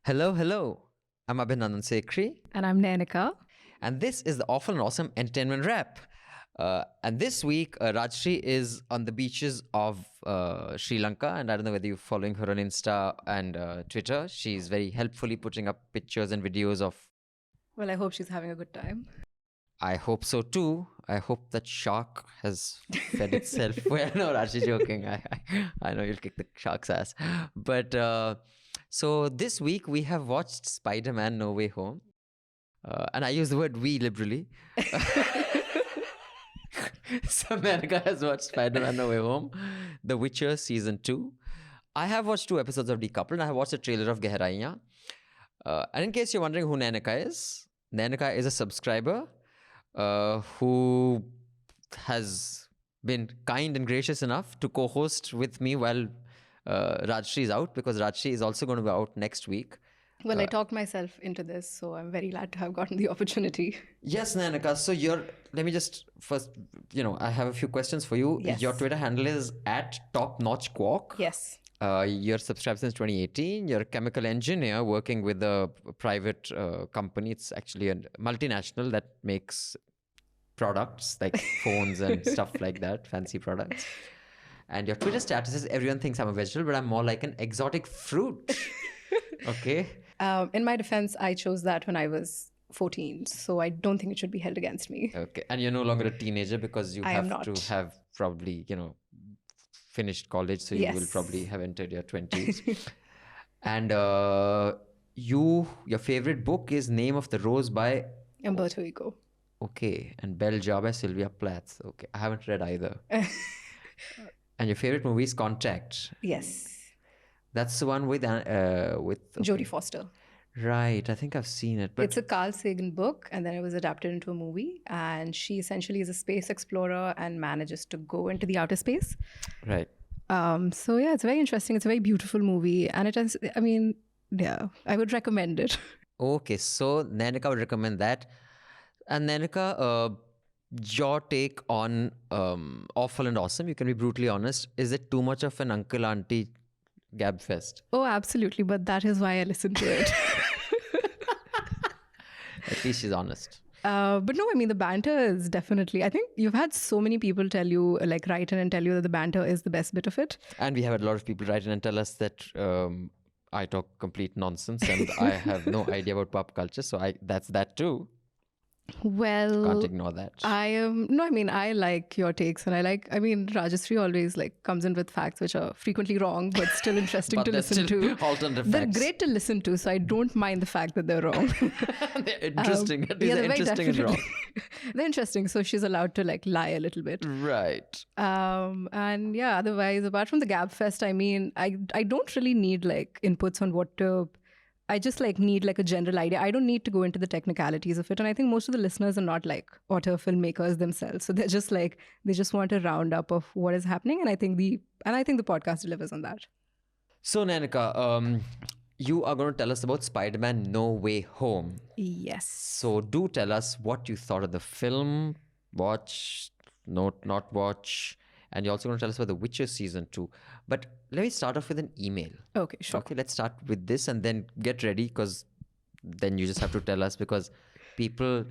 Hello, hello. I'm Abhinandan Sekri, And I'm Nanika. and this is the Awful and Awesome Entertainment Wrap. And this week, Rajshri is on the beaches of Sri Lanka, and I don't know whether you're following her on Insta and Twitter. She's very helpfully putting up pictures and videos of. Well, I hope she's having a good time. I hope so too. I hope that shark has fed itself. Well, no, Rajshri joking. I know you'll kick the shark's ass. But so this week we have watched Spider-Man No Way Home. And I use the word we liberally. So Nanika has watched Spider-Man No Way Home, The Witcher Season 2. I have watched 2 episodes of Decoupled and I have watched a trailer of Gehraiyan. And in case you're wondering who Nanika is a subscriber who has been kind and gracious enough to co-host with me while Rajshri is out, because Rajshri is also going to be out next week. Well, I talked myself into this, so I'm very glad to have gotten the opportunity. Yes, Nanika. So let me just first, I have a few questions for you. Yes. Your Twitter handle is at Top Notch Quark. Yes. You're subscribed since 2018. You're a chemical engineer working with a private company. It's actually a multinational that makes products like phones and stuff like that, fancy products. And your Twitter status is everyone thinks I'm a vegetable, but I'm more like an exotic fruit. Okay. In my defense, I chose that when I was 14, so I don't think it should be held against me. Okay. And you're no longer a teenager because you I am have to not. have probably, finished college. So you will Yes. probably have entered your 20s. And your favorite book is Name of the Rose by, Umberto Eco. okay, and Bell Jar by Sylvia Plath. Okay. I haven't read either. And your favorite movie is Contact. Yes. That's the one with Jodie Foster. Right. I think I've seen it. But It's a Carl Sagan book, and then it was adapted into a movie. And she essentially is a space explorer and manages to go into the outer space. right. So yeah, it's very interesting. It's a very beautiful movie, and it has. I mean, yeah, I would recommend it. Okay. So Nanika would recommend that. And Nanika, your take on Awful and Awesome, you can be brutally honest. Is it too much of an uncle auntie gab fest? Oh, absolutely. But that is why I listen to it. At least she's honest. But no, I mean, the banter is definitely, I think you've had so many people tell you, like, write in and tell you that the banter is the best bit of it. And we have had a lot of people write in and tell us that I talk complete nonsense and I have no idea about pop culture. So that's that too. Well, Can't ignore that. I like your takes, and Rajashree always like comes in with facts which are frequently wrong, but still interesting But to they're listen still to. alternative They're facts. great to listen to, so I don't mind the fact that they're wrong. They're interesting. At least Yeah, they're very interesting and wrong. definitely- They're interesting, so she's allowed to like lie a little bit. Right. And yeah, otherwise, apart from the Gab Fest, I mean, I don't really need like inputs on what to. I just like need like a general idea. I don't need to go into the technicalities of it. And I think most of the listeners are not like author filmmakers themselves. So they're just like they just want a roundup of what is happening. And I think the podcast delivers on that. So Nanika, you are going to tell us about Spider-Man No Way Home. Yes. So do tell us what you thought of the film, watch, not watch, and you're also going to tell us about The Witcher Season 2. But let me start off with an email. Okay, sure. Okay, let's start with this and then get ready, because then you just have to tell us, because people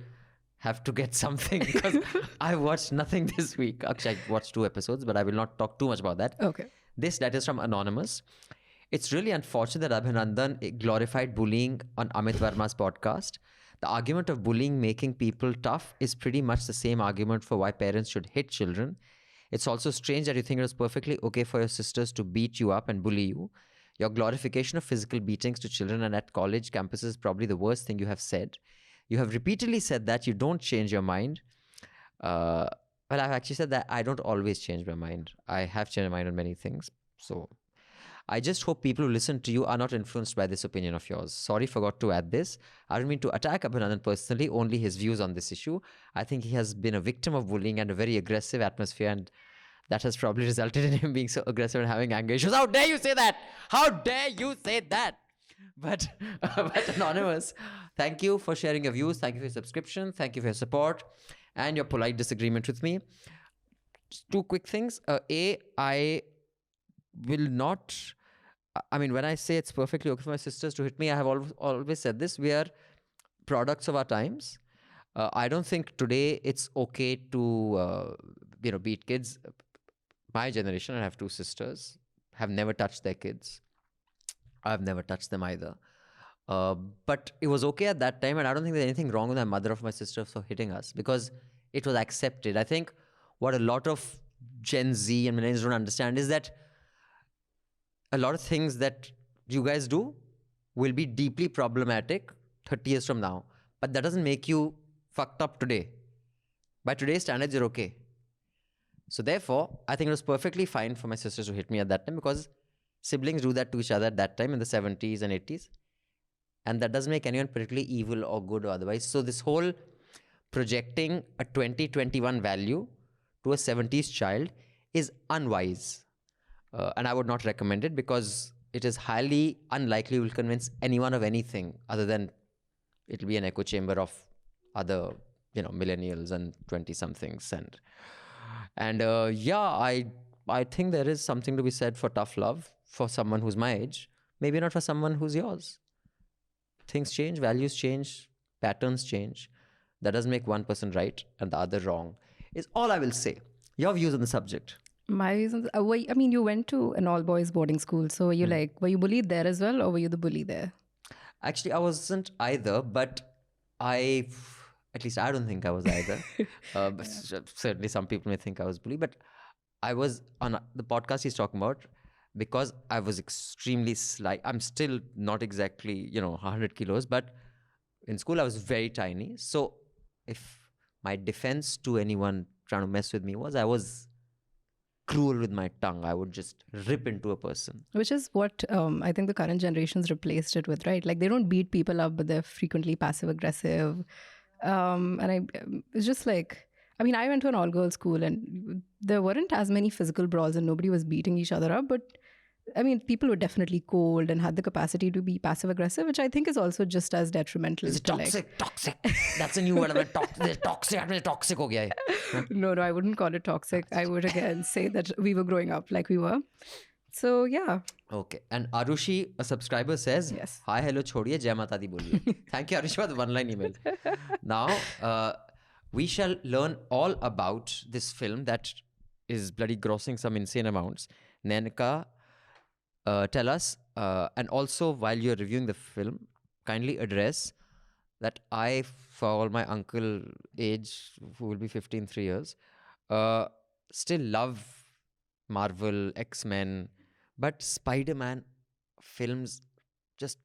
have to get something, because I watched nothing this week. Actually, I watched 2 episodes, but I will not talk too much about that. Okay. This letter is from Anonymous. It's really unfortunate that Abhinandan glorified bullying on Amit Verma's podcast. The argument of bullying making people tough is pretty much the same argument for why parents should hit children. It's also strange that you think it was perfectly okay for your sisters to beat you up and bully you. Your glorification of physical beatings to children and at college campuses is probably the worst thing you have said. You have repeatedly said that you don't change your mind. Well, I've actually said that I don't always change my mind. I have changed my mind on many things. So I just hope people who listen to you are not influenced by this opinion of yours. Sorry, forgot to add this. I don't mean to attack Abhinandan personally, only his views on this issue. I think he has been a victim of bullying and a very aggressive atmosphere, and that has probably resulted in him being so aggressive and having anger issues. How dare you say that? How dare you say that? But Anonymous, thank you for sharing your views. Thank you for your subscription. Thank you for your support and your polite disagreement with me. Just 2 quick things. I will not I mean, when I say it's perfectly okay for my sisters to hit me, I have always said this. We are products of our times. I don't think today it's okay to, beat kids. My generation, I have two sisters, have never touched their kids. I've never touched them either. Uh, but it was okay at that time, and I don't think there's anything wrong with my mother or my sister for hitting us because it was accepted. I think what a lot of Gen Z and millennials don't understand is that a lot of things that you guys do will be deeply problematic 30 years from now, but that doesn't make you fucked up today. By today's standards, you're okay. So therefore, I think it was perfectly fine for my sisters to hit me at that time because siblings do that to each other at that time in the 70s and 80s. And that doesn't make anyone particularly evil or good or otherwise. So this whole projecting a 2021 value to a 70s child is unwise. And I would not recommend it because it is highly unlikely will convince anyone of anything other than it'll be an echo chamber of other, millennials and 20-somethings. And I think there is something to be said for tough love for someone who's my age, maybe not for someone who's yours. Things change, values change, patterns change. That doesn't make one person right and the other wrong, is all I will say. Your views on the subject. My reasons, you went to an all boys boarding school. So were you were you bullied there as well, or were you the bully there? Actually, I wasn't either, but at least I don't think I was either. But certainly some people may think I was bullied, but I was on the podcast he's talking about because I was extremely slight. I'm still not exactly, 100 kilos, but in school I was very tiny. So if my defense to anyone trying to mess with me was I was cruel with my tongue, I would just rip into a person. Which is what I think the current generations replaced it with, right? Like they don't beat people up, but they're frequently passive aggressive. It's just like, I went to an all girls school and there weren't as many physical brawls and nobody was beating each other up. But people were definitely cold and had the capacity to be passive aggressive, which I think is also just as detrimental. Is it toxic? Toxic. That's a new word. Toxic ho gaya hai. No, I wouldn't call it toxic. I would again say that we were growing up like we were. So yeah. Okay. And Arushi, a subscriber, says, Yes. Hi, hello, chhodiye, Jai Mata Di boliye. Thank you, Arushi, for the one-line email. Now, we shall learn all about this film that is bloody grossing some insane amounts. Nenka, tell us, and also while you're reviewing the film, kindly address that I, for all my uncle age, who will be 15 3 years, still love Marvel, X-Men, but Spider-Man films just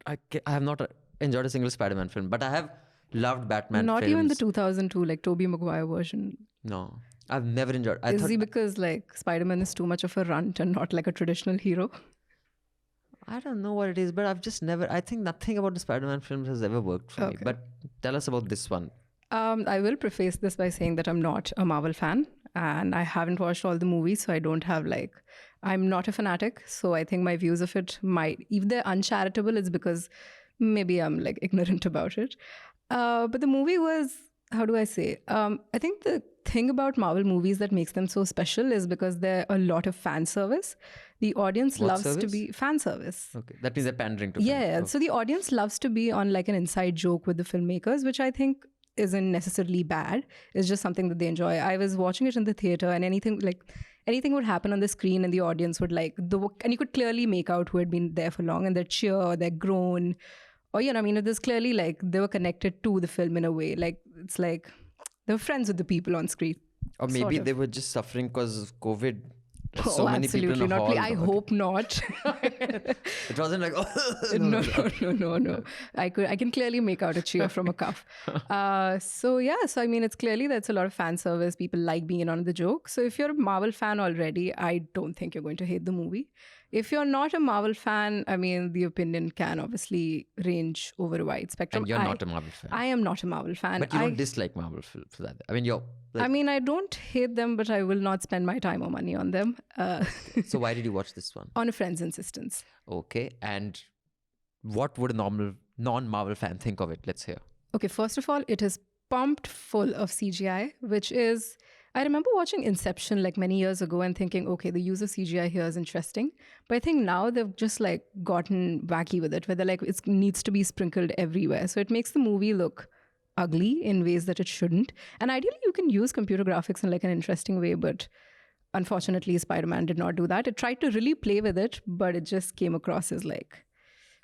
I have not enjoyed a single Spider-Man film, but I have loved Batman Not films. even the 2002, like Tobey Maguire version. No, I've never enjoyed. Is he because like Spider-Man is too much of a runt and not like a traditional hero? I don't know what it is, but I've just never. I think nothing about the Spider-Man films has ever worked for me. But tell us about this one. I will preface this by saying that I'm not a Marvel fan and I haven't watched all the movies, so I don't have I'm not a fanatic. So I think my views of it might, if they're uncharitable, it's because maybe I'm ignorant about it. But the movie was, how do I say? I think the thing about Marvel movies that makes them so special is because they're a lot of fan service. The audience loves to be fan service. Okay, that means they're pandering to Yeah, fans. so the audience loves to be on an inside joke with the filmmakers, which I think isn't necessarily bad. It's just something that they enjoy. I was watching it in the theater and anything would happen on the screen and the audience would and you could clearly make out who had been there for long and their cheer or their groan. Or, there's clearly they were connected to the film in a way. It's like they were friends with the people on screen. Or maybe they were just suffering because of COVID. So many people in a hall. I hope not. It wasn't like, No. I can clearly make out a cheer from a cuff. So it's clearly that's a lot of fan service. People like being in on the joke. So if you're a Marvel fan already, I don't think you're going to hate the movie. If you're not a Marvel fan, the opinion can obviously range over a wide spectrum. And you're not a Marvel fan. I am not a Marvel fan. But you don't dislike Marvel for that. You're... I don't hate them, but I will not spend my time or money on them. So why did you watch this one? On a friend's insistence. Okay. And what would a normal non-Marvel fan think of it? Let's hear. Okay, first of all, it is pumped full of CGI, which is... I remember watching Inception like many years ago and thinking, okay, the use of CGI here is interesting. But I think now they've just like gotten wacky with it, where they're like, it needs to be sprinkled everywhere. So it makes the movie look ugly in ways that it shouldn't. And ideally, you can use computer graphics in like an interesting way, but unfortunately, Spider-Man did not do that. It tried to really play with it, but it just came across as like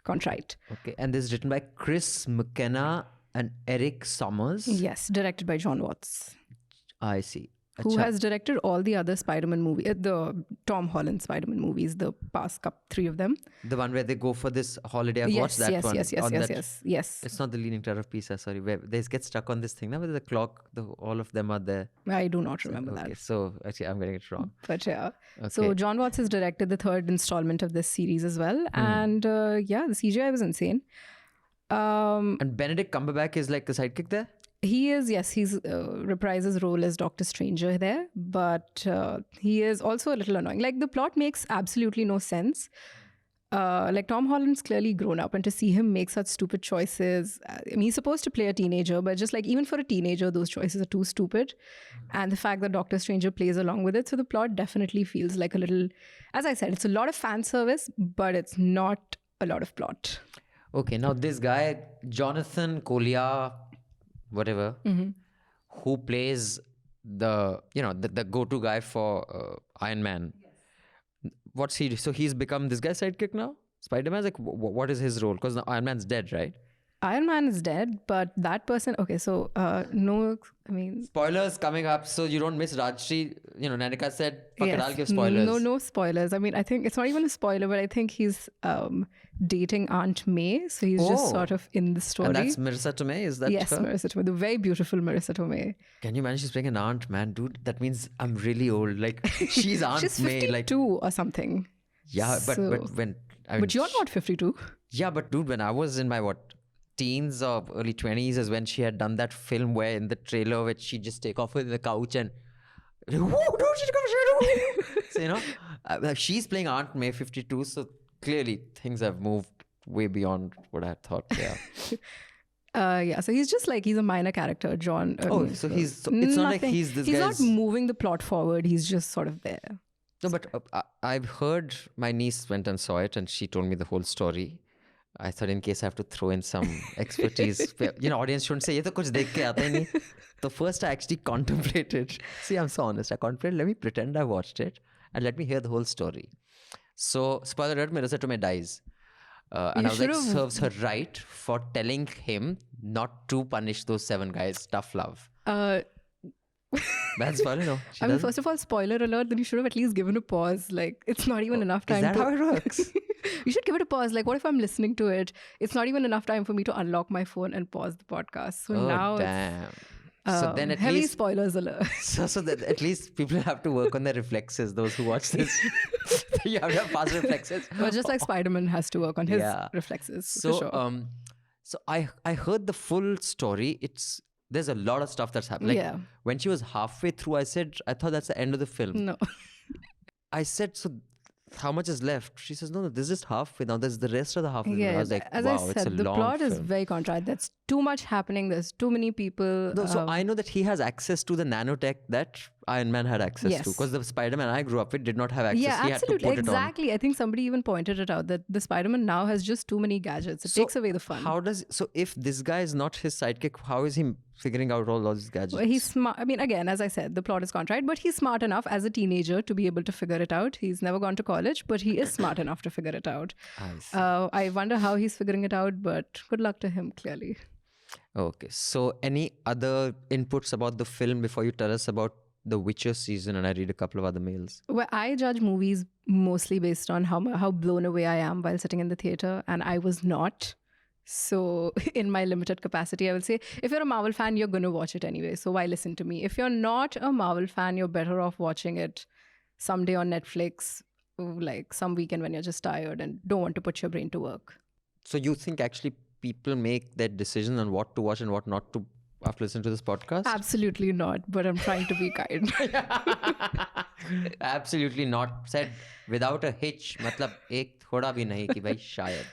contrite. Okay, and this is written by Chris McKenna and Eric Sommers. Yes, directed by John Watts, I see. who Acha. has directed all the other Spider-Man movies, the Tom Holland Spider-Man movies, the past three of them. The one where they go for this holiday. I've yes, watched that yes, one. yes, yes, on yes, that- yes, yes. It's not the Leaning Tower of Pisa, sorry. Where they get stuck on this thing now, where the clock, all of them are there. I do not remember Okay, that. so actually, I'm getting it wrong. But yeah. Okay. So John Watts has directed the third installment of this series as well. And yeah, the CGI was insane. And Benedict Cumberbatch is like the sidekick there? He is, yes, he's reprised his role as Doctor Stranger there, but he is also a little annoying. Like, the plot makes absolutely no sense. Like, Tom Holland's clearly grown up, and to see him make such stupid choices, I mean, he's supposed to play a teenager, but just like, even for a teenager, those choices are too stupid. And the fact that Doctor Stranger plays along with it, so the plot definitely feels like a little, as I said, it's a lot of fan service, but it's not a lot of plot. Okay, now this guy, Jonathan Collier, whatever, who plays the go-to guy for Iron Man. What's he? So he's become this guy's sidekick now? Spider-Man's like, what is his role? Because Iron Man's dead, right? Iron Man is dead, but that person, okay, so no, I mean, Spoilers coming up, so you don't miss Rajshri. Nanika said, fuck it, yes. I'll give spoilers. No spoilers. I mean, I think it's not even a spoiler, but I think he's dating Aunt May, so he's just sort of in the story. And that's Marissa Tomei, is that yes, her? Marissa Tomei, the very beautiful Marissa Tomei. Can you imagine she's playing an aunt, man? Dude, that means I'm really old. Like, she's Aunt She's May. 52 Like, or something. yeah, but when... I mean, But you're not 52. Yeah, but dude, when I was in my, teens or early 20s is when she had done that film where in the trailer which she just take off with the couch and so, she's playing Aunt May 52, so clearly things have moved way beyond what I thought. Yeah. So he's just like, he's a minor character, John. So he's it's not like he's this he's guy's... not moving the plot forward, he's just sort of there. No, but I've heard, my niece went and saw it and she told me the whole story. I thought in case I have to throw in some expertise, audience shouldn't say, ye to kuch dekh ke aata hi nahi. So first I actually contemplated. See, I'm so honest. I contemplated, let me pretend I watched it and let me hear the whole story. So, spoiler alert, Marissa Tomei dies. And I was like, serves her right for telling him not to punish those 7 guys. Tough love. Bad spoiler, no. I mean, first of all, spoiler alert, then you should have at least given a pause. Like, it's not even enough time. Is that how it works? You should give it a pause. Like, what if I'm listening to it? It's not even enough time for me to unlock my phone and pause the podcast. So now damn. So then at heavy least... spoilers alert. So that at least people have to work on their reflexes, those who watch this. You have to have fast reflexes. But just like Spider-Man has to work on his reflexes. So, for sure. So I heard the full story. There's a lot of stuff that's happened. Like, when she was halfway through, I thought that's the end of the film. No. I said, so how much is left? She says, no, this is just halfway. Now there's the rest of the halfway. Yeah, I was like, as wow, I said, it's a the long plot is film. very contrite. There's too much happening. There's too many people. No, so I know that he has access to the nanotech that Iron Man had access to. Because the Spider-Man I grew up with did not have access. Yeah, he absolutely. Had to put Exactly. I think somebody even pointed it out that the Spider-Man now has just too many gadgets. It takes away the fun. So if this guy is not his sidekick, how is he figuring out all those gadgets? Well, he's smart. I mean, again, as I said, the plot is contrite, but he's smart enough as a teenager to be able to figure it out. He's never gone to college, but he is smart enough to figure it out. I see. I wonder how he's figuring it out, but good luck to him, clearly. Okay. So any other inputs about the film before you tell us about the Witcher season? And I read a couple of other mails. Well, I judge movies mostly based on how blown away I am while sitting in the theater, and I was not. So in my limited capacity, I will say, if you're a Marvel fan, you're going to watch it anyway. So why listen to me? If you're not a Marvel fan, you're better off watching it someday on Netflix, like some weekend when you're just tired and don't want to put your brain to work. So you think actually people make their decision on what to watch and what not to after listening to this podcast? Absolutely not, but I'm trying to be kind. Absolutely not. Said without a hitch. Matlab ek thoda bhi nahi ki bhai shayad.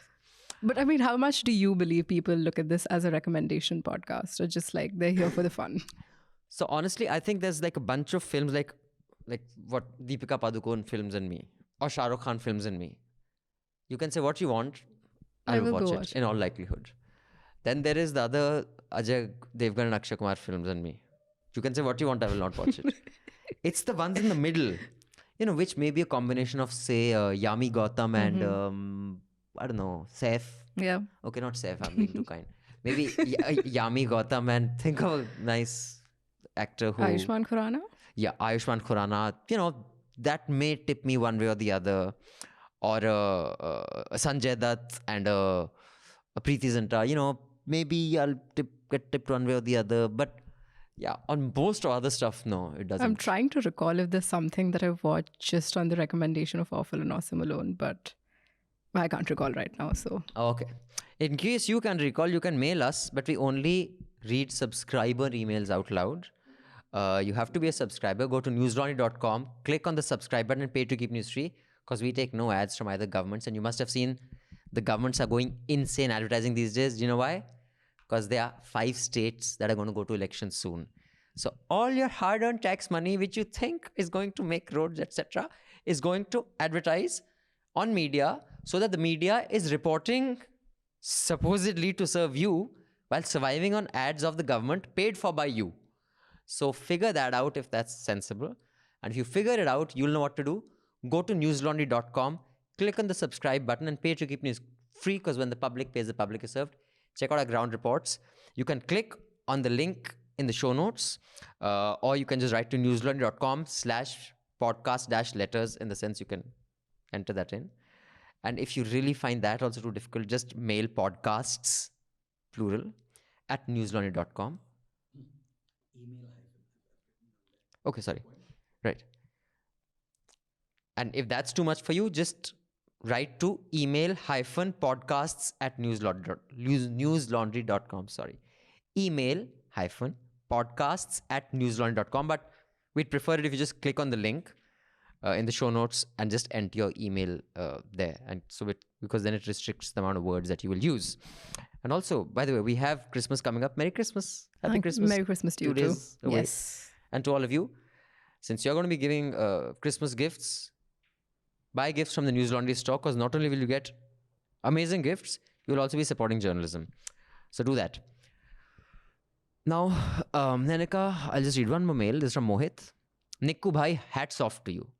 But I mean, how much do you believe people look at this as a recommendation podcast or just like they're here for the fun? So honestly, I think there's like a bunch of films like what Deepika Padukone films in me or Shah Rukh Khan films in me. You can say what you want, I I'll will watch go it watch in all likelihood. Then there is the other Ajay Devgan and Akshay Kumar films in me. You can say what you want, I will not watch it. It's the ones in the middle, which may be a combination of, say, Yami Gautam and I don't know, Saif. Yeah. Okay, not Saif, I'm being too kind. Maybe Yami Gautam, and think of a nice actor who. Ayushmann Khurrana? Yeah, Ayushmann Khurrana. That may tip me one way or the other. Or Sanjay Dutt and Preeti Zinta. Maybe I'll get tipped one way or the other. But yeah, on most other stuff, no, it doesn't. I'm trying to recall if there's something that I've watched just on the recommendation of Awful and Awesome alone, but I can't recall right now. So Okay. In case you can recall, you can mail us, but we only read subscriber emails out loud. You have to be a subscriber. Go to newslaundry.com, click on the subscribe button and pay to keep news free, because we take no ads from either governments. And you must have seen the governments are going insane advertising these days. Do you know why? Because there are 5 states that are going to go to elections soon. So all your hard-earned tax money, which you think is going to make roads, etc., is going to advertise on media, so that the media is reporting supposedly to serve you while surviving on ads of the government paid for by you. So figure that out if that's sensible. And if you figure it out, you'll know what to do. Go to newslaundry.com, click on the subscribe button and pay to keep news free, because when the public pays, the public is served. Check out our ground reports. You can click on the link in the show notes, or you can just write to newslaundry.com/podcast-letters, in the sense you can enter that in. And if you really find that also too difficult, just mail podcasts, plural, at newslaundry.com. Okay, sorry. Right. And if that's too much for you, just write to email-podcasts@newslaundry.com. Sorry. Email-podcasts@newslaundry.com. But we'd prefer it if you just click on the link in the show notes and just enter your email there. And so because then it restricts the amount of words that you will use. And also, by the way, we have Christmas coming up. Merry Christmas. Happy Christmas. Merry Christmas to you 2 too. days away. Yes. And to all of you, since you're going to be giving Christmas gifts, buy gifts from the News Laundry store, because not only will you get amazing gifts, you'll also be supporting journalism. So do that. Now, Nanika, I'll just read one more mail. This is from Mohit. Nikku bhai, hats off to you.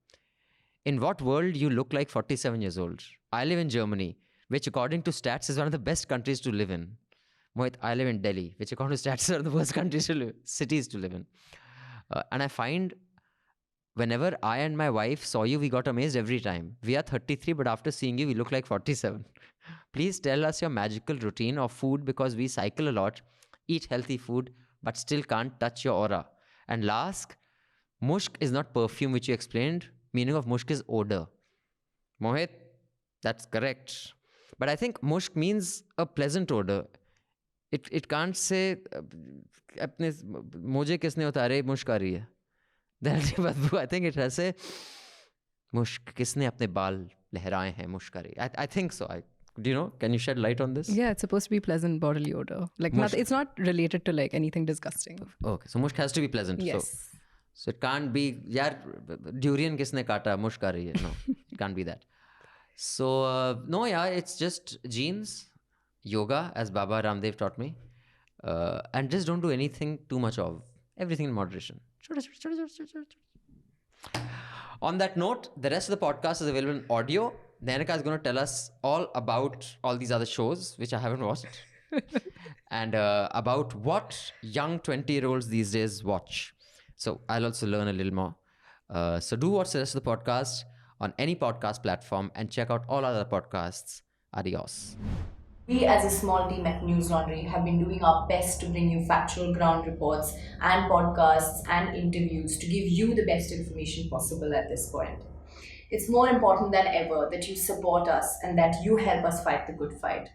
In what world you look like 47 years old? I live in Germany, which according to stats is one of the best countries to live in. Mohit, I live in Delhi, which according to stats is one of the worst cities to live in. And I find whenever I and my wife saw you, we got amazed every time. We are 33, but after seeing you, we look like 47. Please tell us your magical routine of food, because we cycle a lot, eat healthy food, but still can't touch your aura. And last, mushk is not perfume, which you explained. Meaning of mushk is odor. Mohit, that's correct. But I think mushk means a pleasant odor. It can't say, अपने मोजे किसने उतारे मुश्क आ रही है. I think it has to say, मुश्क किसने अपने बाल लहराए हैं मुश्क आ रही है. I think so. Do you know? Can you shed light on this? Yeah, it's supposed to be pleasant bodily odor. Like it's not related to like anything disgusting. Okay, so mushk has to be pleasant. Yes. So it can't be, yaar, durian kisne kaata, mushk aa rahi hai. No, it can't be that. So, no, yeah, it's just genes, yoga, as Baba Ramdev taught me, and just don't do anything too much of. Everything in moderation. On that note, the rest of the podcast is available in audio. Nanika is going to tell us all about all these other shows, which I haven't watched, and about what young 20-year-olds these days watch. So I'll also learn a little more. So do watch the rest of the podcast on any podcast platform and check out all other podcasts. Adios. We as a small team at News Laundry have been doing our best to bring you factual ground reports and podcasts and interviews to give you the best information possible at this point. It's more important than ever that you support us and that you help us fight the good fight.